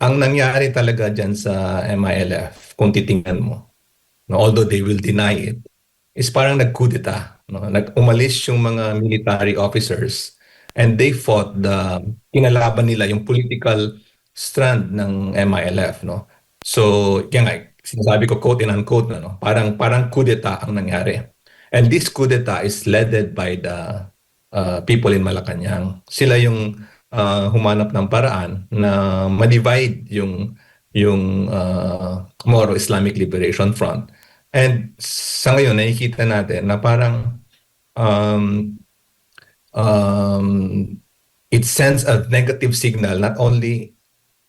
ang nangyari talaga dyan sa MILF, kung titingnan mo, no, although they will deny it, is parang nagkudeta. No? Umalis yung mga military officers and they fought kinalaban nila yung political strand ng MILF. No? So, yan nga, sinasabi ko quote and unquote, no? Parang kudeta ang nangyari. And this kudeta is led by the people in Malacanang. Sila yung humanap ng paraan na ma-divide yung Moro Islamic Liberation Front. And sa ngayon, nakikita natin na parang um, um, it sends a negative signal not only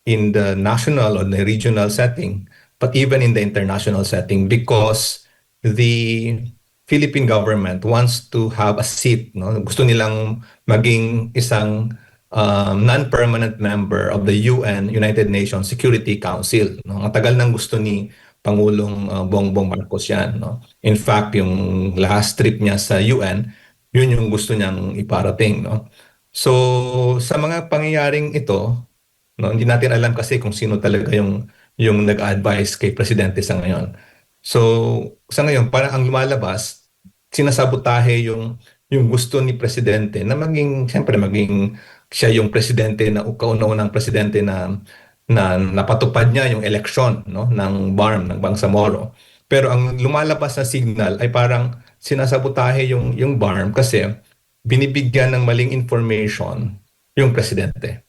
in the national or the regional setting, but even in the international setting because the Philippine government wants to have a seat. No? Gusto nilang maging isang non-permanent member of the UN, United Nations Security Council. No? Ang tagal nang gusto ni Pangulong Bongbong Marcos yan. No? In fact, yung last trip niya sa UN, yun yung gusto niyang iparating. No? So, sa mga pangyayaring ito, no, hindi natin alam kasi kung sino talaga yung nag-advise kay presidente sa ngayon. So, sa ngayon, parang ang lumalabas, sinasabotahe yung gusto ni presidente na maging siya yung presidente na kauna-unang presidente na napatupad niya yung eleksyon, no, ng BARM, ng Bangsamoro. Pero ang lumalabas na signal ay parang sinasabotahe yung BARM kasi binibigyan ng maling information yung presidente.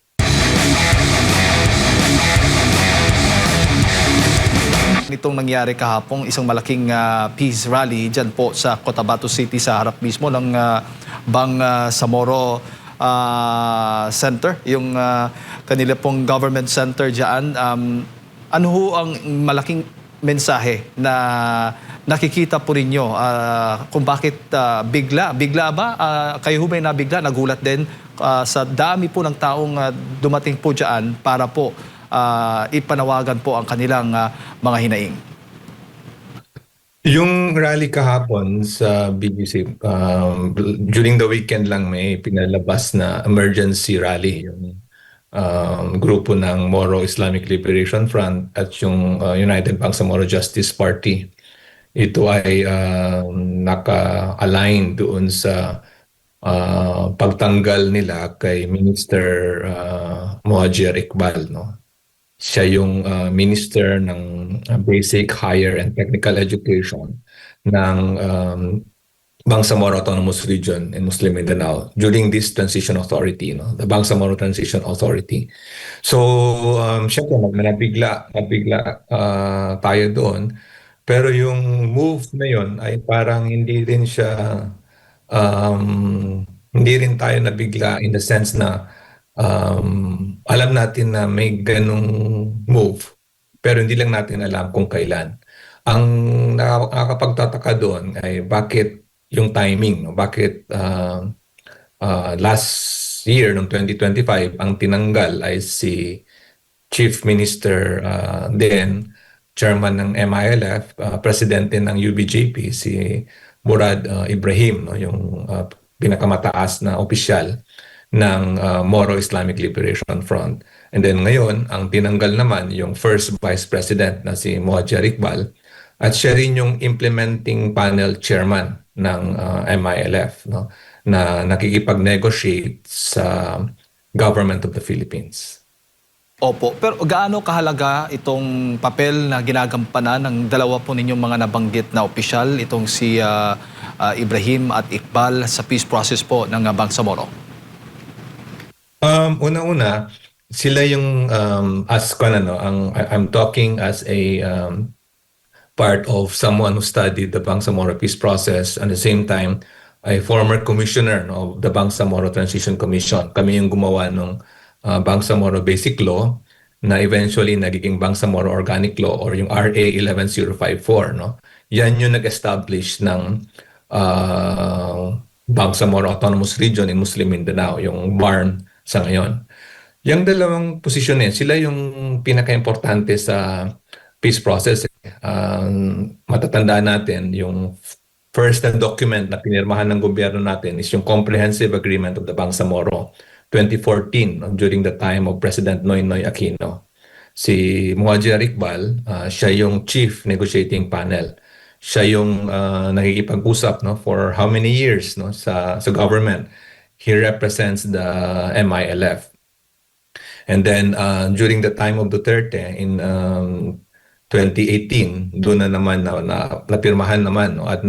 Itong nangyari kahapon, isang malaking peace rally dyan po sa Cotabato City sa harap mismo ng Bangsamoro Center, yung kanila pong government center dyan. Ano ho ang malaking mensahe na nakikita po rinyo kung bakit bigla ba? Kayo ho ba'y nabigla, nagulat din sa dami po ng taong dumating po dyan para po ipanawagan po ang kanilang mga hinaing? Yung rally kahapon sa BBC, during the weekend lang may pinalabas na emergency rally. Yung grupo ng Moro Islamic Liberation Front at yung United Bangsamoro Justice Party. Ito ay naka-align doon sa pagtanggal nila kay Minister Mohajer Iqbal. No? Siya yung Minister ng Basic, Higher and Technical Education ng Bangsamoro Autonomous Region in Muslim Mindanao during this transition authority, no? The Bangsamoro Transition Authority. So, syempre, nabigla tayo doon. Pero yung move na yun ay parang hindi rin tayo nabigla in the sense na alam natin na may ganong move, pero hindi lang natin alam kung kailan. Ang nakakapagtataka doon ay bakit yung timing, no? Bakit last year, noong 2025, ang tinanggal ay si Chief Minister then Chairman ng MILF, Presidente ng UBJP, si Murad Ibrahim, no? Yung pinakamataas na opisyal ng Moro Islamic Liberation Front. And then ngayon, ang tinanggal naman yung first Vice President na si Mohajer Iqbal at siya rin yung implementing panel chairman ng MILF, no? Na nakikipag-negotiate sa government of the Philippines. Opo, pero gaano kahalaga itong papel na ginagampanan ng dalawa po ninyong mga nabanggit na opisyal, itong si Ibrahim at Iqbal sa peace process po ng Bangsamoro? Una-una, sila yung I'm talking as a part of someone who studied the Bangsamoro peace process and at the same time a former commissioner, no, of the Bangsamoro Transition Commission. Kami yung gumawa ng Bangsamoro Basic Law na eventually nagiging Bangsamoro Organic Law or yung RA 11054. No? Yan yung nag-establish ng Bangsamoro Autonomous Region in Muslim Mindanao, yung BARM sa ngayon. Yung dalawang posisyon sila yung pinaka-importante sa peace process. Matatandaan natin yung first na document na pinirmahan ng gobyerno natin is yung Comprehensive Agreement of the Bangsamoro 2014, no, during the time of President Noynoy Aquino. Si Muhajir Iqbal, siya yung chief negotiating panel. Siya yung nakikipag-usap, no, for how many years, no, sa government. He represents the MILF. And then during the time of Duterte in 2018, doon na naman napirmahan naman, no, at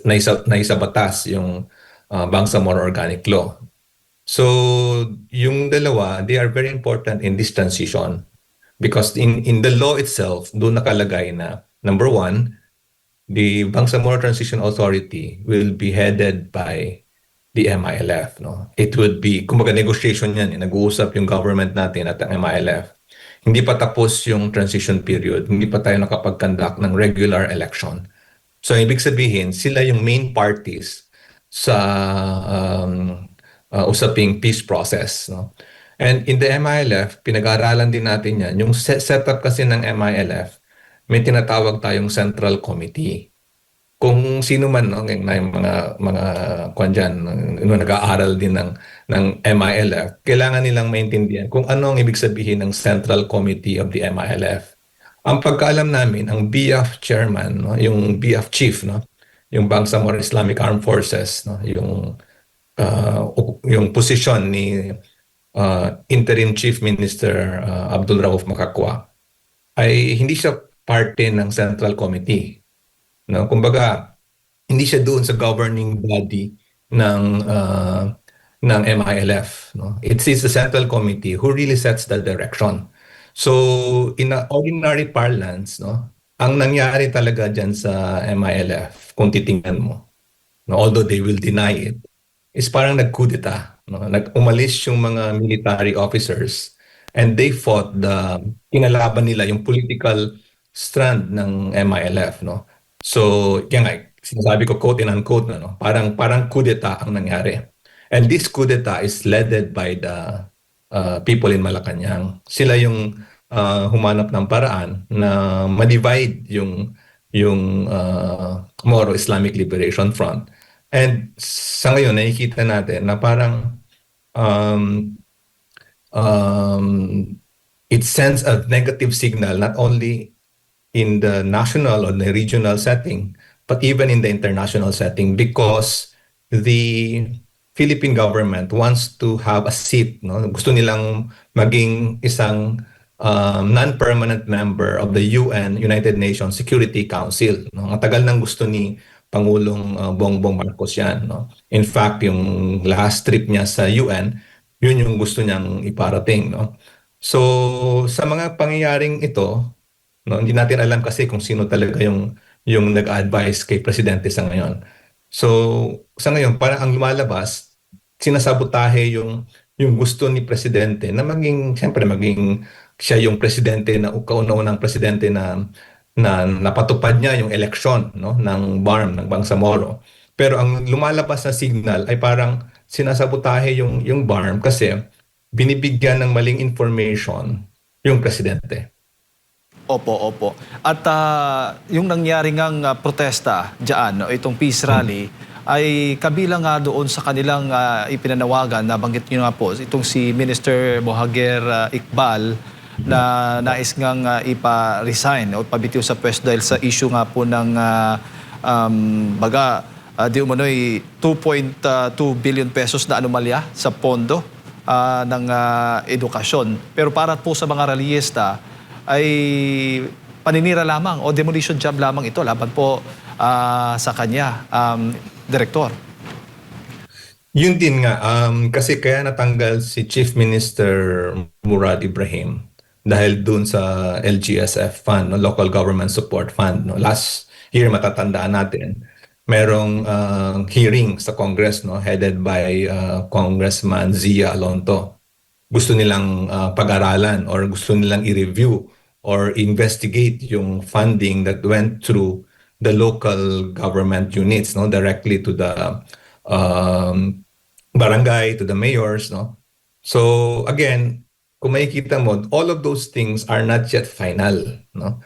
naisa batas yung Bangsamoro Organic Law. So yung dalawa, they are very important in this transition because in the law itself, doon nakalagay na number one, the Bangsamoro Transition Authority will be headed by the MILF. No? It would be, kumbaga negotiation yan, nag-uusap yung government natin at ang MILF. Hindi pa tapos yung transition period, hindi pa tayo nakapag-conduct ng regular election. So ibig sabihin, sila yung main parties sa usaping peace process. No? And in the MILF, pinag-aaralan din natin yan. Yung setup kasi ng MILF, may tinatawag tayong Central Committee. Kung sino man, no, yung mga kwan dyan, nag-aaral din ng MILF, kailangan nilang maintindihan kung ano ang ibig sabihin ng Central Committee of the MILF. Ang pagkaalam namin, ang BF chairman, no, yung BF chief, no, yung Bangsamoro Islamic Armed Forces, no, yung posisyon ni Interim Chief Minister Abdul Rauf Makakwa ay hindi siya parte ng Central Committee. No? Kumbaga, hindi siya doon sa governing body ng MILF. No? It is the Central Committee who really sets the direction. So, in a ordinary parlance, no, ang nangyari talaga dyan sa MILF, kung titingnan mo, no, although they will deny it, is parang nagkudeta. No? Umalis yung mga military officers and they fought kinalaban nila yung political strand ng MILF. No? So, yan nga, sinasabi ko quote and unquote, no? Parang kudeta ang nangyari. And this kudeta is led by the people in Malacanang. Sila yung humanap ng paraan na ma-divide yung Moro Islamic Liberation Front. And sa ngayon, nakikita natin na parang it sends a negative signal not only in the national or the regional setting, but even in the international setting because the Philippine government wants to have a seat. No? Gusto nilang maging isang non-permanent member of the UN, United Nations Security Council. No? Ang tagal nang gusto ni Pangulong Bongbong Marcos yan. No? In fact, yung last trip niya sa UN, yun yung gusto niyang iparating. No? So, sa mga pangyayaring ito, no, hindi natin alam kasi kung sino talaga yung nag-advise kay presidente sa ngayon. So, sa ngayon, parang ang lumalabas, sinasabotahe yung gusto ni presidente na maging siya yung presidente na kauna-unang presidente na napatupad niya yung eleksyon, no, ng BARM, ng Bangsamoro. Pero ang lumalabas na signal ay parang sinasabotahe yung BARM kasi binibigyan ng maling information yung presidente. Opo. At yung nangyari ngang protesta dyan, no, itong peace rally, ay kabilang nga doon sa kanilang ipinanawagan, nabanggit nyo nga po, itong si Minister Muhajir Iqbal na nais ngang ipa-resign o pabitiw sa pwesto dahil sa issue nga po ng di umano'y 2.2 billion pesos na anomalya sa pondo ng edukasyon. Pero para po sa mga rallyista, ay paninira lamang o demolition job lamang ito laban po sa kanya, Direktor. Yun din nga, kasi kaya natanggal si Chief Minister Murad Ibrahim dahil dun sa LGSF fund, no, Local Government Support Fund. No. Last year, matatandaan natin, merong hearing sa Congress, no, headed by Congressman Zia Alonto. Gusto nilang pag-aralan or gusto nilang i-review or investigate yung funding that went through the local government units, no, directly to the barangay, to the mayors, no. So again, kung makikita mo, all of those things are not yet final, no.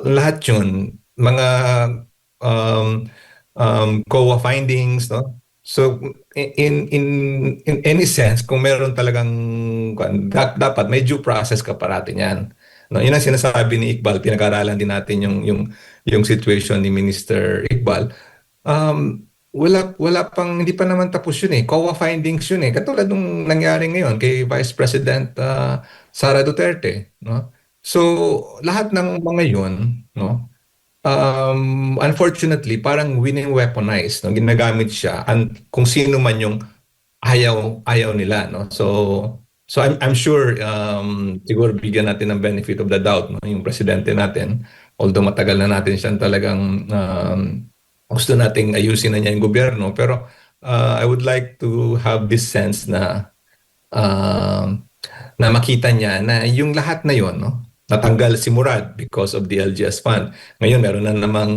Lahat yun, mga COA findings, no. So in any sense, kung meron talagang dapat may due process ka parati niyan. No, yun ang sinasabi ni Iqbal, pinag-aralan din natin yung situation ni Minister Iqbal. Wala pang hindi pa naman tapos yun eh. COA findings yun eh. Katulad nung nangyari ngayon kay Vice President Sara Duterte, no? So, lahat ng mga yun, no? Unfortunately, parang wini-weaponize, no? Ginagamit siya kung sino man yung ayaw nila, no? So I'm sure siguro bigyan natin ng benefit of the doubt, no, yung presidente natin. Although matagal na natin siyang talagang gusto nating ayusin na niya yung gobyerno, pero I would like to have this sense um, na makita niya na yung lahat na yon, no, natanggal si Murad because of the LGS fund. Ngayon meron na namang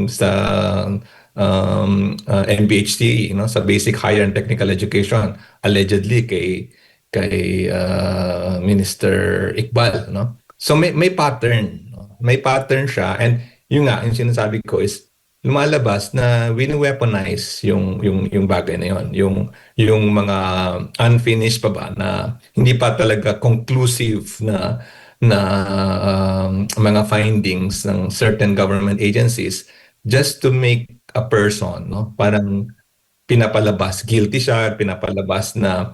sa MBHT, no, sa Basic Higher and Technical Education, allegedly kay Minister Iqbal, no. So may pattern, no? May pattern siya, and yung nga yung sinasabi ko is lumalabas na wini-weaponize yung bagay na yon, yung mga unfinished pa ba na hindi pa talaga conclusive na mga findings ng certain government agencies, just to make a person, no, parang pinapalabas guilty siya, pinapalabas na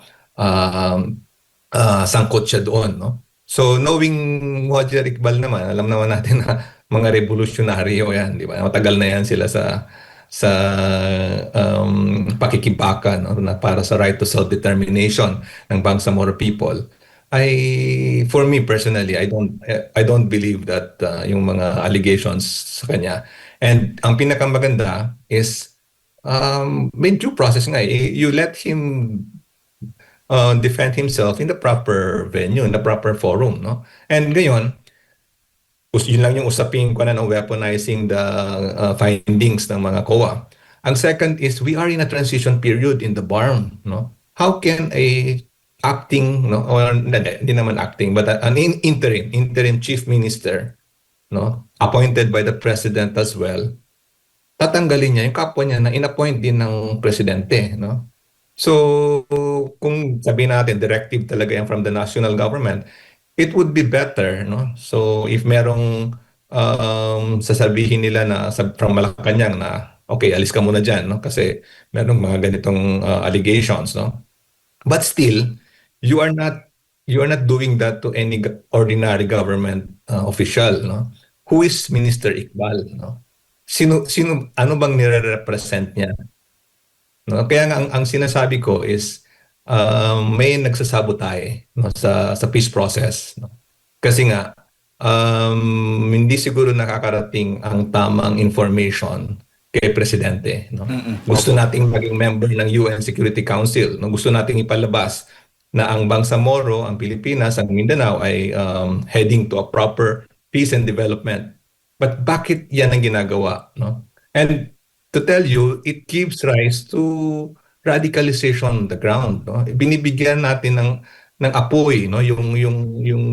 sangkot siya doon, no? So knowing Roger Iqbal naman, alam naman natin na mga revolusyonaryo yan, di ba? Matagal na yan sila sa pakikibaka, no, na para sa right to self-determination ng Bangsamoro people. For me personally, I don't believe that yung mga allegations sa kanya. And ang pinakamaganda is may due process nga eh. You let him defend himself in the proper venue, in the proper forum, no? And ngayon, yun lang yung usapin ko na ng weaponizing the findings ng mga COA. Ang second is we are in a transition period in the BARM, no? How can a acting, no, or hindi naman acting, but an interim chief minister, no, appointed by the president as well, tatanggalin niya yung kapwa niya na inappoint din ng presidente, no? So, kung sabihin natin, directive talaga yan from the national government, it would be better, no? So, if merong sasabihin nila na from Malacanang na, okay, alis ka muna dyan, no? Kasi merong mga ganitong allegations, no? But still, you are not doing that to any ordinary government official, no? Who is Minister Iqbal, no? Ano bang nire-represent niya? No? Kaya nga ang sinasabi ko is may nagsasabotahe, no, sa peace process, no? Kasi nga hindi siguro nakakarating ang tamang information kay presidente, no? Gusto Opo. nating maging member ng UN Security Council, no? Gusto nating ipalabas na ang Bangsamoro, ang Pilipinas, ang Mindanao ay heading to a proper peace and development. But bakit yan ang ginagawa, no? And to tell you, it gives rise to radicalization on the ground, no? Binibigyan natin ng apoy, no, yung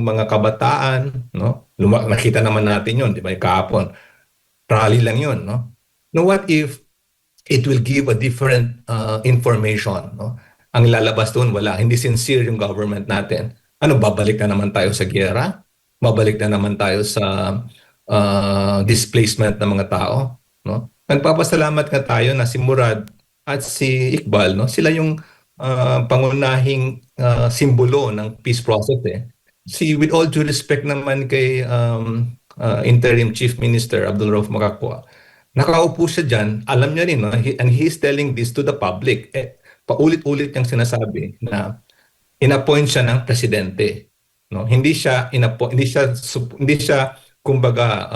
mga kabataan, no? Nakita naman natin 'yon, di ba? Kahapon, rally lang 'yon, no? Now what if it will give a different information, no? Ang lalabas doon, wala, hindi sincere yung government natin. Ano, babalik na naman tayo sa giyera? Babalik na naman tayo sa displacement ng mga tao, no? Nagpapasalamat nga tayo na si Murad at si Iqbal, no? Sila yung pangunahing simbolo ng peace process eh. With all due respect naman kay Interim Chief Minister Abdul Rauf Makakwa, nakaupo siya dyan, alam niya rin, no? And he's telling this to the public. Paulit-ulit niyang sinasabi na inappoint siya ng presidente, no? Hindi siya kumbaga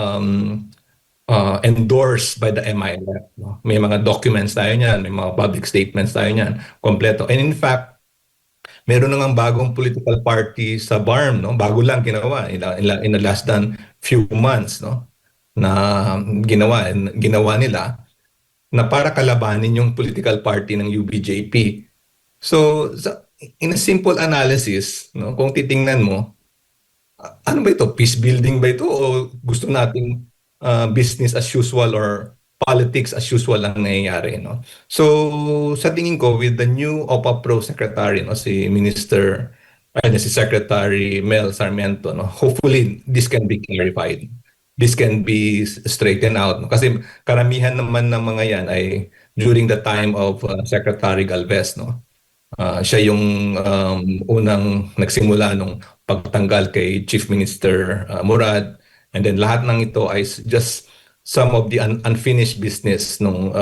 endorsed by the MILF, no? May mga documents tayo niyan, may mga public statements tayo niyan, kompleto. And in fact, meron na ngang bagong political party sa BARM, no? Bago lang ginawa in the last than few months, no? Na ginawa nila na para kalabanin yung political party ng UBJP. So, in a simple analysis, no, kung titingnan mo, ano ba ito? Peace building ba ito? O gusto nating business as usual or politics as usual ang nangyayari, no? So, sa tingin ko, with the new OPA Pro Secretary, no, si Minister and si Secretary Mel Sarmiento, no? Hopefully, this can be clarified. This can be straightened out. No? Kasi karamihan naman ng mga yan ay during the time of Secretary Galvez, no? Siya yung unang nagsimula nung pagtanggal kay Chief Minister Murad. And then lahat ng ito ay just some of the unfinished business nung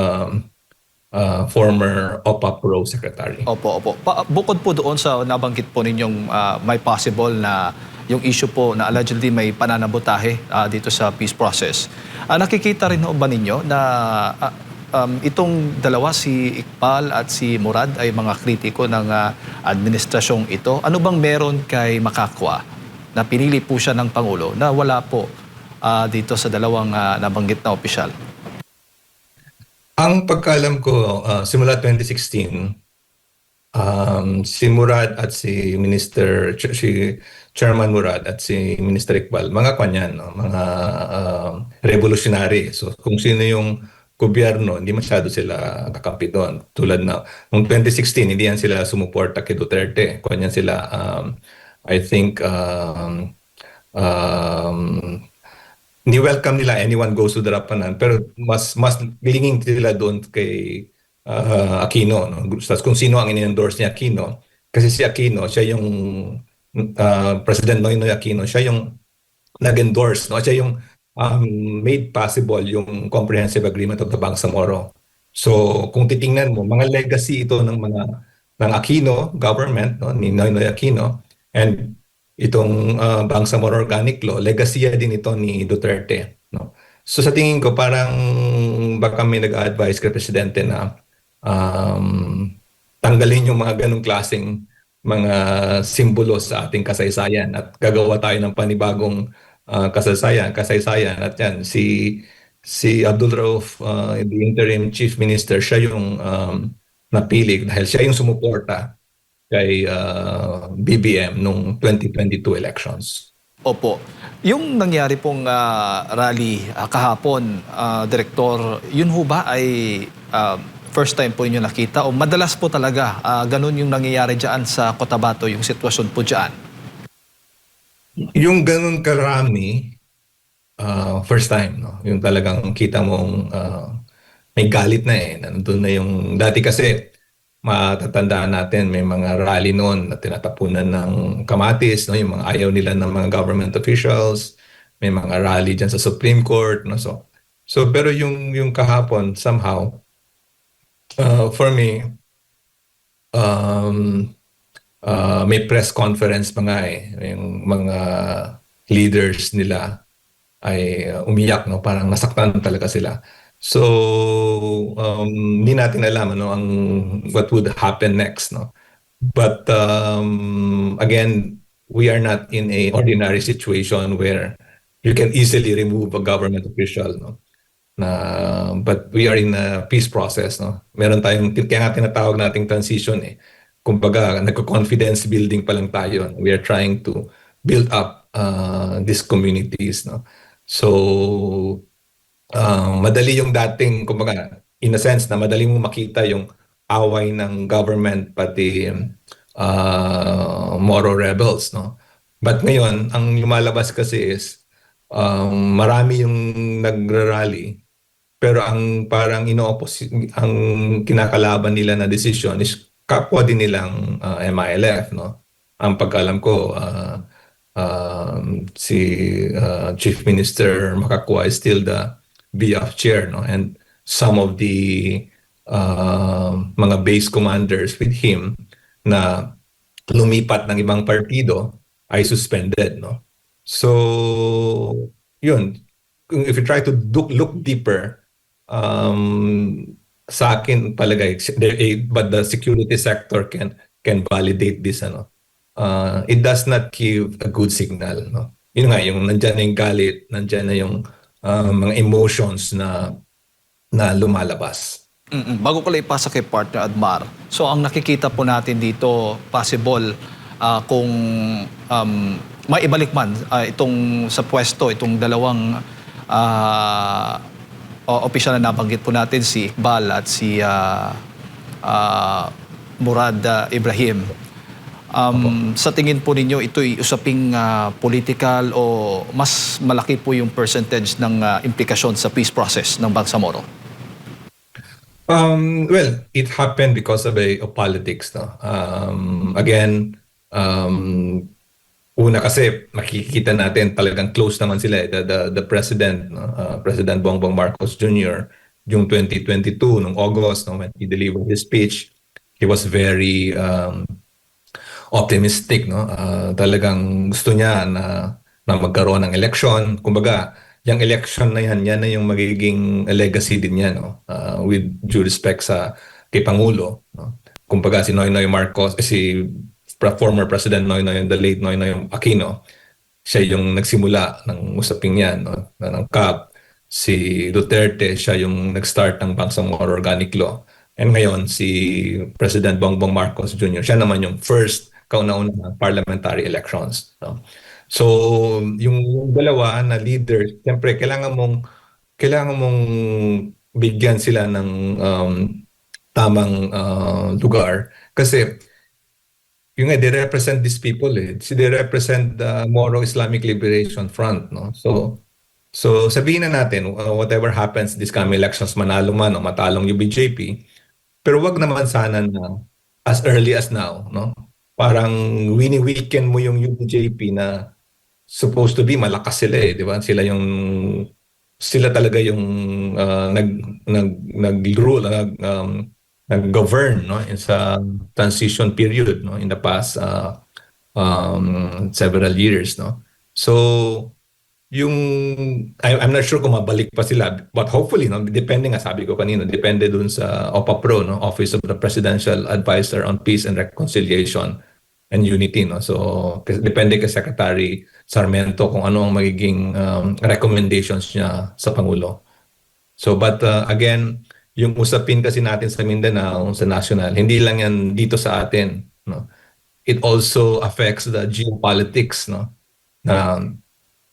former OPA Pro Secretary. Opo, opo. Bukod po doon sa nabanggit po ninyong may possible na yung issue po na allegedly may pananabotahe dito sa peace process. Nakikita rin ho ba ninyo na itong dalawa, si Iqbal at si Murad, ay mga kritiko ng administrasyong ito? Ano bang meron kay Makakwa na pinili po siya ng Pangulo na wala po dito sa dalawang nabanggit na opisyal? Ang pagkaalam ko, simula 2016, si Murad at si Chairman Murad at si Minister Iqbal, mga kanyan, no? Mga revolutionary. So kung sino yung gobyerno, hindi masyado sila kakampi doon. Tulad na, noong 2016, hindi yan sila sumuporta kay Duterte. Kanyan sila, I think, ni-welcome nila anyone goes to the Rapanan, pero mas leaning sila doon kay Aquino, no? Tapos kung sino ang in-endorse ni Aquino, kasi si Aquino, siya yung President Noynoy Aquino, siya yung nag-endorse, no? Siya yung made possible yung Comprehensive Agreement of the Bangsamoro. So kung titingnan mo, mga legacy ito ng Aquino government, no? Ni Noynoy Aquino, and itong Bangsamoro Organic Law, legacy din ito ni Duterte, no? So sa tingin ko, parang baka may nag-advise kay Presidente na tanggalin yung mga ganong klaseng mga simbolo sa ating kasaysayan at gagawa tayo ng panibagong kasaysayan. At yan, si Abdul Rauf, the interim chief minister, siya yung napili dahil siya yung sumuporta kay BBM nung 2022 elections. Opo. Yung nangyari pong rally kahapon, Direktor, yun ho ba ay first time po inyo nakita o madalas po talaga ganun yung nangyayari dyan sa Cotabato, yung sitwasyon po dyan? Yung ganun karami, first time, no? Yung talagang kita mong may galit na nandun na yung dati kasi matatandaan natin may mga rally noon na tinatapunan ng kamatis, no? Yung mga ayaw nila ng mga government officials, may mga rally diyan sa Supreme Court, no? So pero yung kahapon somehow for me may press conference pa nga yung mga leaders nila ay umiyak, no? Parang nasaktan talaga sila. So hindi natin alam ang what would happen next, no? But again, we are not in a ordinary situation where you can easily remove a government official, no? But we are in a peace process, no? Meron tayong kaya nga tinatawag nating transition Kumbaga, nagko-confidence building pa lang tayo. We are trying to build up these communities, no? So madali yung dating, kumbaga, in a sense na madali mong makita yung away ng government pati Moro rebels, no? But ngayon, ang lumalabas kasi is marami yung nagrarally, pero ang parang ang kinakalaban nila na decision is kapwa din nilang MILF, no? Ang pagkalam ko, si Chief Minister Makakwa is still the BF chair, no? And some of the mga base commanders with him na lumipat ng ibang partido ay suspended, no? So yun, if you try to look deeper, sa akin palagay, but the security sector can validate this, it does not give a good signal, no? Yun nga, yung nandyan na yung galit, nandyan na yung mga emotions na lumalabas. Bago ko lang ipasa kay partner Admar, so ang nakikita po natin dito, possible kung maibalik man itong sa pwesto, itong dalawang opisyal na nabanggit po natin, si Iqbal at si Murad Ibrahim. Sa tingin po ninyo, ito'y usaping political o mas malaki po yung percentage ng implikasyon sa peace process ng Bangsamoro? Well, it happened because of politics, no? Again, una kasi makikita natin talagang close naman sila, the president, no? President Bongbong Marcos Jr. yung 2022 nung August, no, when he delivered his speech, he was very optimistic, no? Talagang gusto niya na magkaroon ng election. Kumbaga, yung election na yan na yung magiging legacy din niya, no? With due respect sa kay Pangulo, no? Kumbaga si Noynoy Marcos, si former President Noynoy, the late Noynoy Aquino, siya yung nagsimula ng usaping yan, no? Ng CAP. Si Duterte, siya yung nag-start ng Bangsamoro Organic Law. And ngayon, si President Bongbong Marcos Jr., siya naman yung first kauna-una parliamentary elections, no? So, yung dalawa na leaders, siyempre, kailangan mong bigyan sila ng tamang lugar. Kasi, yung nga, they represent these people eh. They represent the Moro Islamic Liberation Front, no? So sabihin na natin, whatever happens this coming elections, manalo man o matalong yung BJP, pero wag naman sana na as early as now, no? Parang wini-weekend mo yung UBJP na supposed to be malakas sila eh, di ba? Sila talaga yung nag-rule, nag-govern, no? Sa transition period, no? In the past several years, no? So I'm not sure kung mabalik pa sila, but hopefully, no, depende nga, sabi ko kanina, depende dun sa OPAPRO, no, Office of the Presidential Advisor on Peace and Reconciliation and Unity, no. So depende kay Secretary Sarmiento kung ano ang magiging recommendations niya sa Pangulo. So but again, yung usapin kasi natin sa Mindanao, sa national, hindi lang yan dito sa atin, no. It also affects the geopolitics, no, na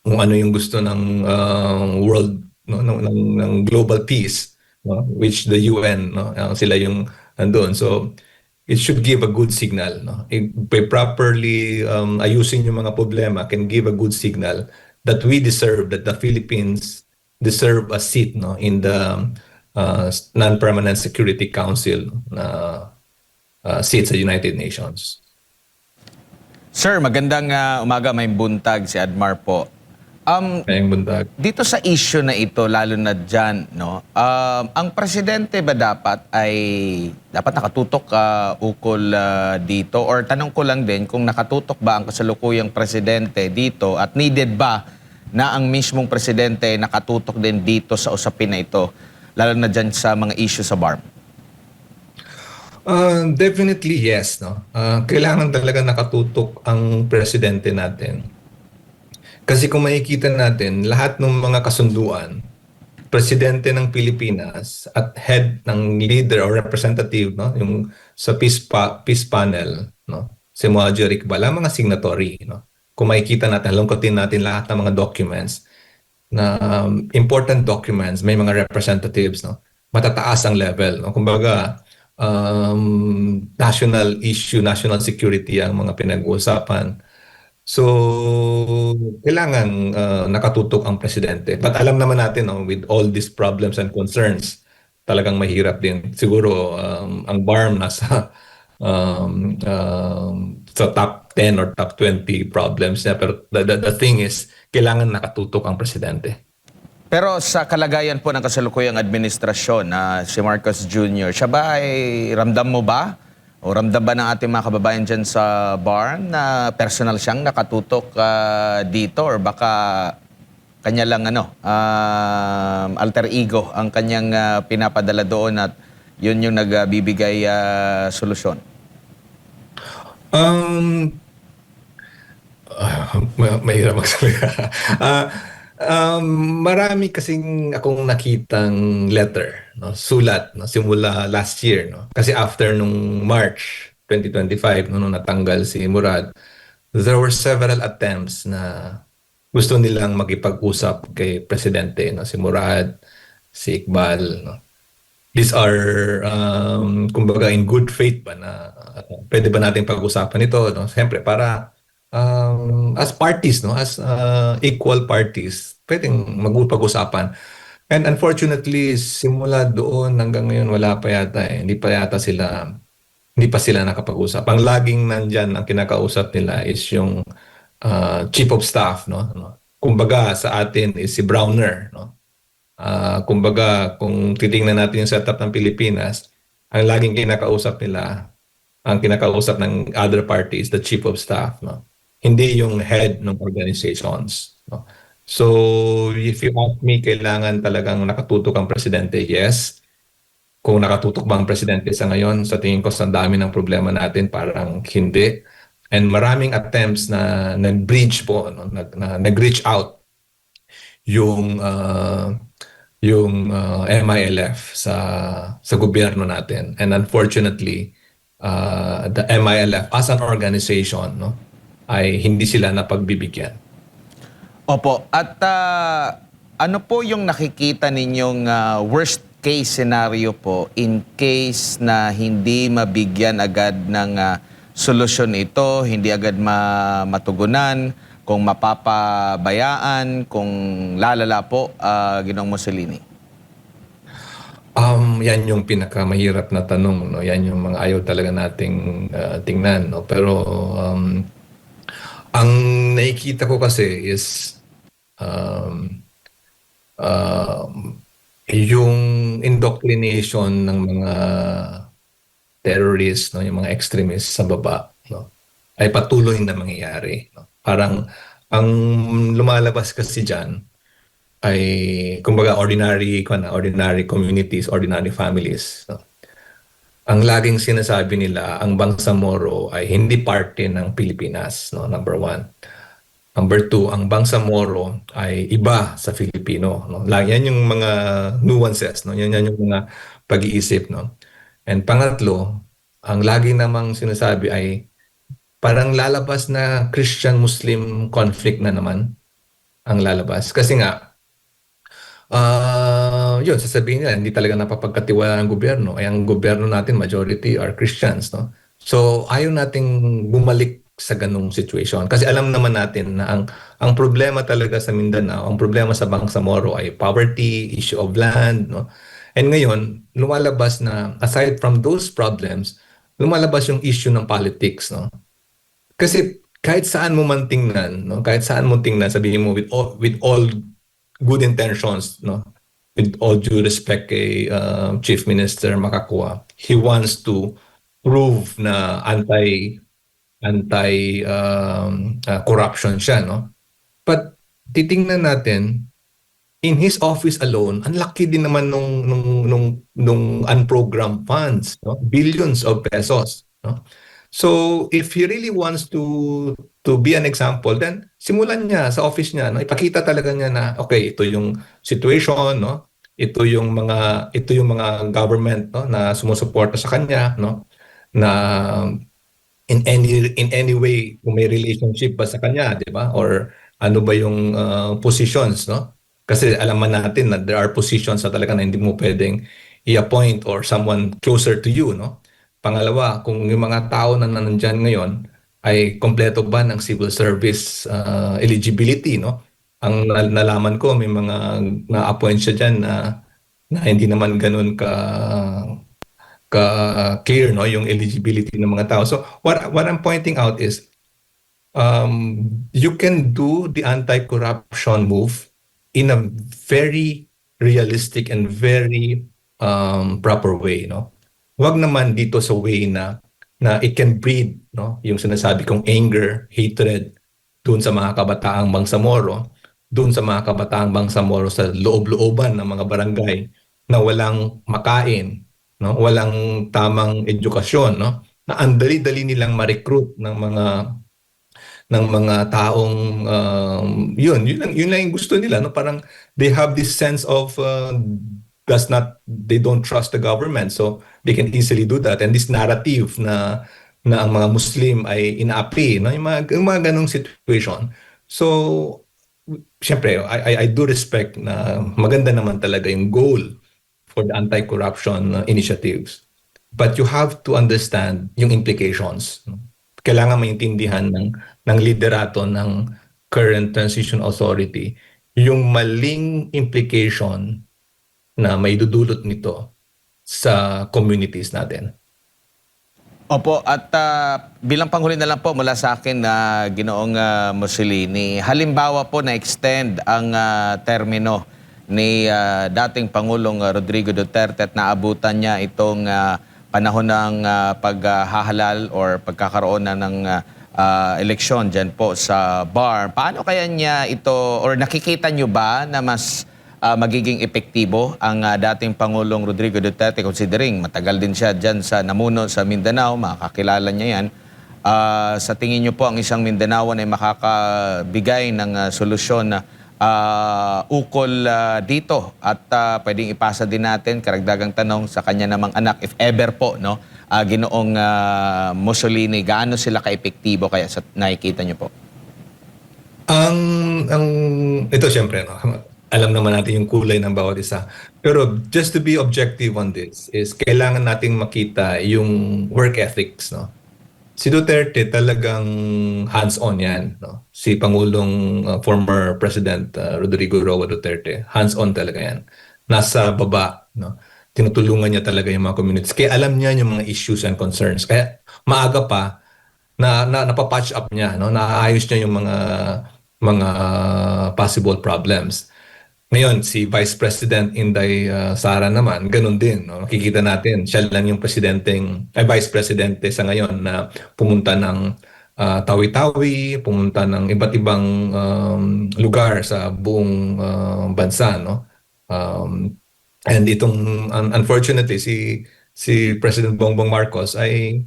kung ano yung gusto ng world, no, ng global peace, no, which the UN, no, sila yung nandoon. So it should give a good signal, no. By properly ayusin yung mga problema can give a good signal that we deserve, that the Philippines deserve a seat, no, in the Non-Permanent Security Council seat sa United Nations. Sir, magandang umaga, may buntag si Admar po. Ngayong bundag. Dito sa issue na ito, lalo na dyan, no, ang presidente ba dapat nakatutok ukol dito? Or tanong ko lang din kung nakatutok ba ang kasalukuyang presidente dito at needed ba na ang mismong presidente nakatutok din dito sa usapin na ito, lalo na dyan sa mga issue sa BARM? Definitely yes, no. Kailangan talaga nakatutok ang presidente natin. Kasi kung makikita natin, lahat ng mga kasunduan, presidente ng Pilipinas at head ng leader or representative, no, yung sa peace panel, no, si Muhadjir Iqbal, ang mga signatory, no. Kung makikita natin, lungkotin natin lahat ng mga documents na important documents, may mga representatives, no, matataas ang level, no. Kumbaga, national issue, national security ang mga pinag-uusapan. So, kailangan nakatutok ang presidente. But alam naman natin, no, with all these problems and concerns, talagang mahirap din. Siguro, ang BARM nasa sa top 10 or top 20 problems niya. Pero the thing is, kailangan nakatutok ang presidente. Pero sa kalagayan po ng kasalukuyang administrasyon na si Marcos Jr., siya ba ay ramdam mo ba? O ramdam ba ng ating mga kababayan dyan sa BARM na personal siyang nakatutok dito? Or baka kanya lang alter ego ang kanyang pinapadala doon at yun yung nagbibigay solusyon? Mahirap magsalita. Marami kasing akong nakitang letter, no, sulat, no, simula last year, no. Kasi after nung March 2025, no, nung natanggal si Murad, there were several attempts na gusto nilang makipag-usap kay presidente, no, si Murad, si Iqbal, no. these are kumbaga in good faith ba na pwede ba natin pag-usapan ito, no? Siyempre para as parties, no, as equal parties, pwedeng mag-usapan. And unfortunately, simula doon hanggang ngayon wala pa yata eh. Hindi pa sila nakapag-usap. Ang laging nandyan ang kinakausap nila is yung chief of staff, no? Kumbaga sa atin is si Browner, no? Kumbaga kung titingnan natin yung setup ng Pilipinas, ang laging kinakausap nila, ang kinakausap ng other party is the chief of staff, no? Hindi yung head ng organizations, no? So, if you ask me, kailangan talagang nakatutok ang presidente, yes. Kung nakatutok ba ang presidente sa ngayon, sa tingin ko sa dami ng problema natin, parang hindi. And maraming attempts na nag-bridge po, no? Nag-reach out yung MILF sa gobyerno natin. And unfortunately, the MILF as an organization, no, ay hindi sila napagbibigyan. Opo. At ano po yung nakikita ninyong worst case scenario po in case na hindi mabigyan agad ng solusyon ito, hindi agad matugunan, kung mapapabayaan, kung lalala po, Ginoong Mussolini? Yan yung pinakamahirap na tanong, no? Yan yung mga ayaw talaga nating tingnan, no? Pero ang nakikita ko kasi is yung indoctrination ng mga terrorists, no, yung mga extremists sa baba, no, ay patuloy na mangyayari, no? Parang ang lumalabas kasi diyan ay kumbaga ordinary communities, ordinary families, no? Ang laging sinasabi nila, ang Bangsamoro ay hindi parte ng Pilipinas, no, number one. Number two, ang Bangsamoro ay iba sa Filipino, no? Yan yung mga nuances, no? Yan yung mga pag-iisip, no? And pangatlo, ang lagi namang sinasabi ay parang lalabas na Christian-Muslim conflict na naman ang lalabas. Kasi nga, yun, sasabihin nila, hindi talaga napapagkatiwala ng gobyerno. Ay ang gobyerno natin, majority are Christians, no? So, ayaw nating bumalik sa ganung situation. Kasi alam naman natin na ang problema talaga sa Mindanao, ang problema sa Bangsamoro ay poverty, issue of land, no? And ngayon, lumalabas na aside from those problems, lumalabas yung issue ng politics, no? Kasi kahit saan mo man tingnan, no? Kahit saan mo tingnan, sabihin mo with all good intentions, no? With all due respect kay Chief Minister Makakua, he wants to prove na corruption siya, no? But titingnan natin, in his office alone, ang laki din naman nung unprogrammed funds, no? Billions of pesos, no? So if he really wants to be an example, then simulan niya sa office niya, no? Ipakita talaga niya na okay, ito yung situation, no? Ito yung mga government, no, na sumusuporta sa kanya, no? Na in any way kung may relationship ba sa kanya, di ba? Or ano ba yung positions, no? Kasi alam man natin na there are positions na talaga na hindi mo pwedeng i-appoint or someone closer to you, no? Pangalawa, kung yung mga tao na nandiyan ngayon ay kompleto ba ng civil service eligibility, no? Ang nalaman ko may mga na-appoint siya diyan na hindi naman ganoon clear, no, yung eligibility ng mga tao. So what I'm pointing out is you can do the anti-corruption move in a very realistic and very proper way, no? Wag naman dito sa way na it can breed, no, yung sinasabi kong anger, hatred doon sa mga kabataang Bangsamoro, doon sa mga kabataang Bangsamoro sa loob-looban ng mga barangay na walang makain, no, walang tamang edukasyon, no, na ang dali-dali nilang ma-recruit ng mga taong yun lang yung gusto nila, no, parang they have this sense of they don't trust the government, so they can easily do that. And this narrative na ang mga Muslim ay inaapi, no, yung mga ganong situation. So syempre I do respect na maganda naman talaga yung goal for the anti-corruption initiatives. But you have to understand yung implications. No? Kailangan maintindihan ng liderato ng current transition authority yung maling implication na may dudulot nito sa communities natin. Opo, at bilang panghuli na lang po mula sa akin na Ginoong Mussolini, halimbawa po na-extend ang termino ni dating Pangulong Rodrigo Duterte at naabutan niya itong panahon ng paghahalal or pagkakaroon na ng eleksyon dyan po sa BAR. Paano kaya niya ito, or nakikita niyo ba na mas magiging epektibo ang dating Pangulong Rodrigo Duterte, considering matagal din siya dyan sa namuno sa Mindanao, makakilala niya yan. Sa tingin niyo po ang isang Mindanaoan ay makakabigay ng solusyon na ukol dito at pwedeng ipasa din natin karagdagang tanong sa kanya namang anak, if ever po, no, Ginoong Mussolini, gaano sila ka-epektibo kaya sa nakikita niyo po? Ito siyempre, no, alam naman natin yung kulay ng bawat isa. Pero just to be objective on this is kailangan nating makita yung work ethics, no. Si Duterte talagang hands-on yan, no. Si Pangulong former President Rodrigo Roa Duterte, hands-on talaga yan. Nasa baba, no. Tinutulungan niya talaga yung mga communities. Kaya alam niya yung mga issues and concerns. Kaya maaga pa napapatch up niya, no. Naayos niya yung mga possible problems. Ngayon, si Vice President Inday Sara naman, ganun din. No? Nakikita natin, siya lang yung Vice Presidente sa ngayon na pumunta ng Tawi-Tawi, pumunta ng iba't ibang lugar sa buong bansa. No? And itong, unfortunately, si President Bongbong Marcos ay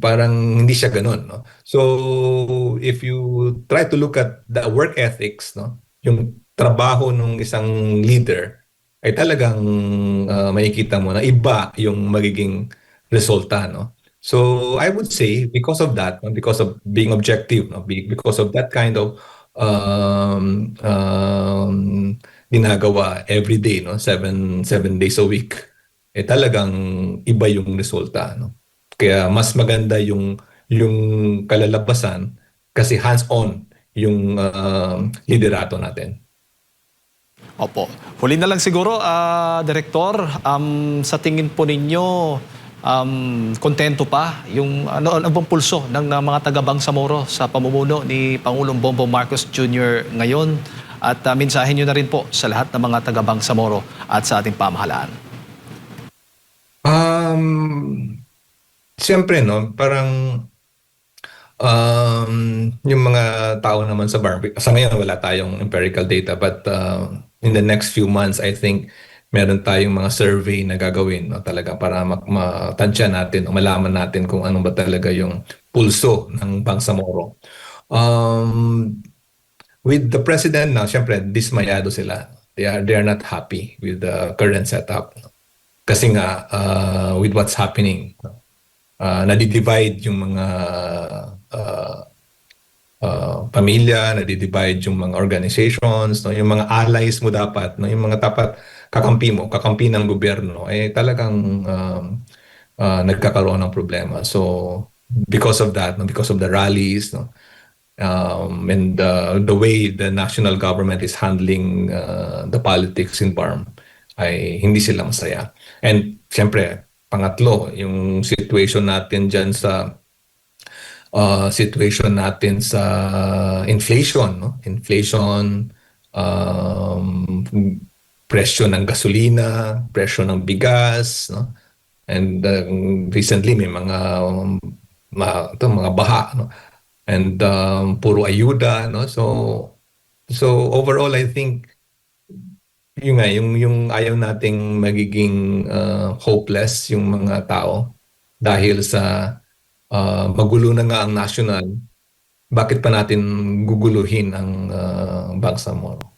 parang hindi siya ganun. No? So, if you try to look at the work ethics, no? Yung trabaho ng isang leader ay talagang makikita mo na iba yung magiging resulta, no? So I would say because of that, because of being objective, no? Because of that kind of ginagawa every day, no? Seven days a week, talagang iba yung resulta, no? Kaya mas maganda yung kalalabasan kasi hands-on yung liderato natin. Opo. Huli na lang siguro, Direktor, sa tingin po ninyo, kontento pa yung ano bang pulso ng mga taga Bangsamoro sa pamumuno ni Pangulong Bongbong Marcos Jr. ngayon? At mensahe nyo na rin po sa lahat ng mga taga Bangsamoro at sa ating pamahalaan. Siyempre, no, parang yung mga tao naman sa BAR, sa ngayon wala tayong empirical data, but in the next few months, I think meron tayong mga survey na gagawin, no, talaga para matansya natin o malaman natin kung ano ba talaga yung pulso ng Bangsamoro. With the president now, syempre, dismayado sila. They are not happy with the current setup. No? Kasi nga, with what's happening, no? Nadi-divide yung mga pamilya, nadi-divide yung mga organizations, no? Yung mga allies mo dapat, no? Yung mga dapat kakampi ng gobyerno, talagang nagkakaroon ng problema. So, because of that, no? Because of the rallies, no? And the way the national government is handling the politics in BARM, ay hindi sila masaya. And siyempre, pangatlo, yung situation natin dyan sa inflation, no? Inflation, presyo ng gasolina, presyo ng bigas, no? And recently may mga baha, no? And puro ayuda, no? So overall, I think yung ayaw nating magiging hopeless yung mga tao dahil sa magulo na nga ang national, bakit pa natin guguluhin ang Bangsamoro?